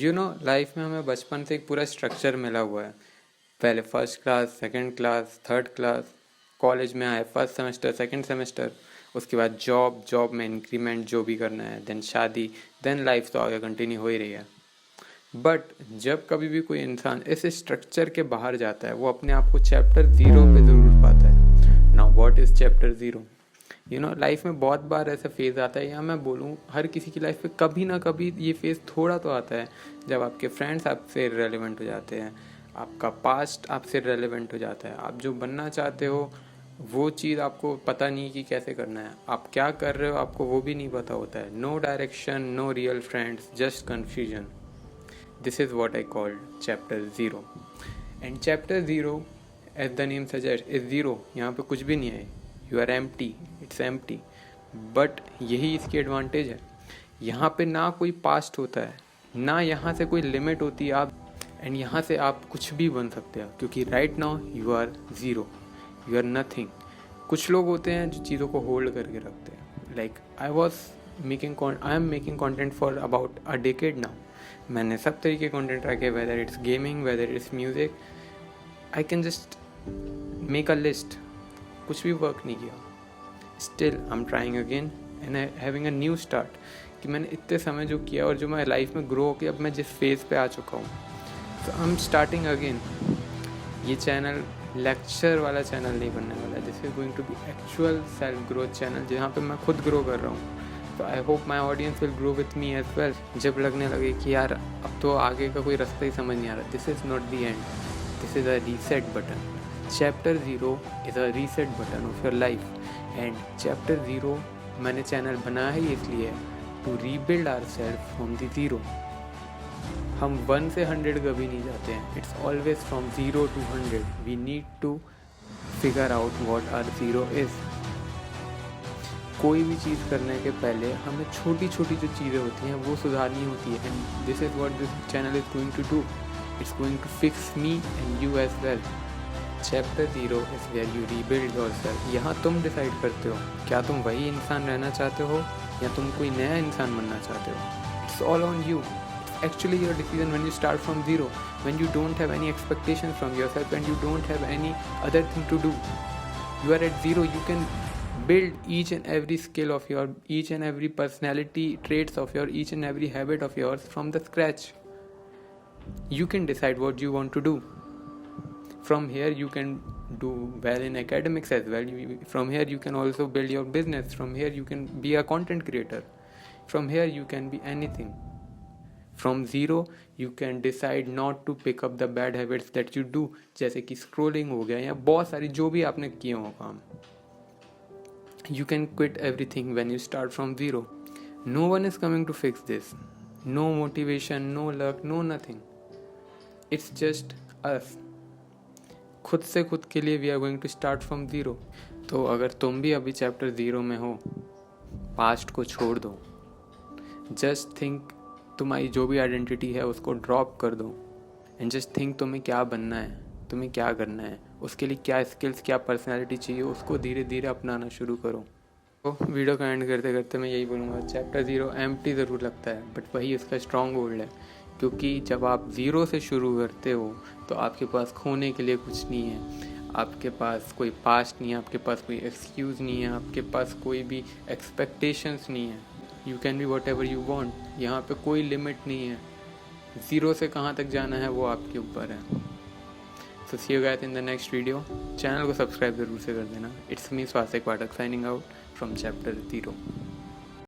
Life में हमें बचपन से एक पूरा स्ट्रक्चर मिला हुआ है। पहले first class, second class, third class, college में आए फर्स्ट सेमेस्टर, सेकंड सेमेस्टर, उसके बाद जॉब में इंक्रीमेंट जो भी करना है, देन शादी, देन लाइफ तो आगे कंटिन्यू हो ही रही है। बट जब कभी भी कोई इंसान इस स्ट्रक्चर के बाहर जाता है, वो अपने आप को चैप्टर 0 पे ज़रूर पाता है। Now what is chapter 0? Life में बहुत बार ऐसा फेज़ आता है, या मैं बोलूँ हर किसी की लाइफ में कभी ना कभी ये फेज़ थोड़ा तो आता है, जब आपके फ्रेंड्स आपसे रेलेवेंट हो जाते हैं, आपका पास्ट आपसे रेलेवेंट हो जाता है, आप जो बनना चाहते हो वो चीज़ आपको पता नहीं कि कैसे करना है, आप क्या कर रहे हो आपको वो भी नहीं पता होता है। No direction, no real friends, just confusion. This is what I called chapter 0। And chapter 0 as the name suggest is 0। यहाँ पे कुछ भी नहीं है, you are empty, it's empty. But यही इसकी एडवांटेज है, यहाँ पे ना कोई पास्ट होता है, ना यहाँ से कोई लिमिट होती है। आप एंड यहाँ से आप कुछ भी बन सकते हो, क्योंकि right now you are 0, you are nothing. कुछ लोग होते हैं जो चीज़ों को होल्ड करके रखते हैं। Like I am making content for about a decade now. मैंने सब तरीके कंटेंट रखे, whether it's gaming, whether it's music. I can just make a list, कुछ भी वर्क नहीं किया। Still I am trying again and having a new start, कि मैंने इतने समय जो किया और जो मैं लाइफ में ग्रो होकर अब मैं जिस फेज़ पे आ चुका हूँ, तो आई एम स्टार्टिंग अगेन। ये चैनल लेक्चर वाला चैनल नहीं बनने वाला है, this is going to be actual self growth channel, जहाँ पे मैं खुद ग्रो कर रहा हूँ। तो I hope my audience will grow with me as well. जब लगने लगे कि यार अब तो आगे का कोई रास्ता ही समझ नहीं आ रहा, this is not the end, this is a reset button. Chapter 0 is a reset button of your life. And chapter 0 मैंने चैनल बनाया ही इसलिए, to rebuild our self from the 0। हम 1 से 100 कभी नहीं जाते हैं, it's always from 0 to 100। We need to figure out what our 0 is. कोई भी चीज़ करने के पहले हमें छोटी छोटी जो चीज़ें होती हैं वो सुधारनी होती है। And this is what this channel is going to do, it's going to fix me and you as well. Chapter 0 is where you rebuild yourself. यहाँ तुम डिसाइड करते हो क्या तुम वही इंसान रहना चाहते हो या तुम कोई नया इंसान बनना चाहते हो। It's all on you. Actually your decision when you start from 0, when you don't have any expectations from yourself and you don't have any other thing to do. You are at 0. You can build each and every skill of your, each and every personality traits of your, each and every habit of yours from the scratch. You can decide what you want to do. From here you can do well in academics as well. From here you can also build your business. From here you can be a content creator. From here you can be anything. From 0 you can decide not to pick up the bad habits that you do, जैसे कि scrolling हो गया या बहुत सारी जो भी आपने किए हो काम। You can quit everything when you start from 0. No one is coming to fix this. No motivation, no luck, no nothing. It's just us. खुद से खुद के लिए we are going to start from 0. तो अगर तुम भी अभी चैप्टर 0 में हो, पास्ट को छोड़ दो। Just think, तुम्हारी जो भी आइडेंटिटी है उसको ड्रॉप कर दो एंड जस्ट थिंक तुम्हें क्या बनना है, तुम्हें क्या करना है, उसके लिए क्या स्किल्स, क्या पर्सनालिटी चाहिए, उसको धीरे धीरे अपनाना शुरू करो। तो वीडियो का एंड करते करते मैं यही बोलूँगा, चैप्टर 0 एम्प्टी ज़रूर लगता है बट वही इसका स्ट्रॉन्ग होल्ड है, क्योंकि जब आप 0 से शुरू करते हो तो आपके पास खोने के लिए कुछ नहीं है, आपके पास कोई पास्ट नहीं है, आपके पास कोई एक्सक्यूज़ नहीं है, आपके पास कोई भी एक्सपेक्टेशंस नहीं है। You can be what ever you want, यहाँ पे कोई लिमिट नहीं है। 0 से कहाँ तक जाना है वो आपके ऊपर है। So see you guys in the next video. Channel को सब्सक्राइब ज़रूर से कर देना। It's me Swasik Pathak signing out from chapter 0।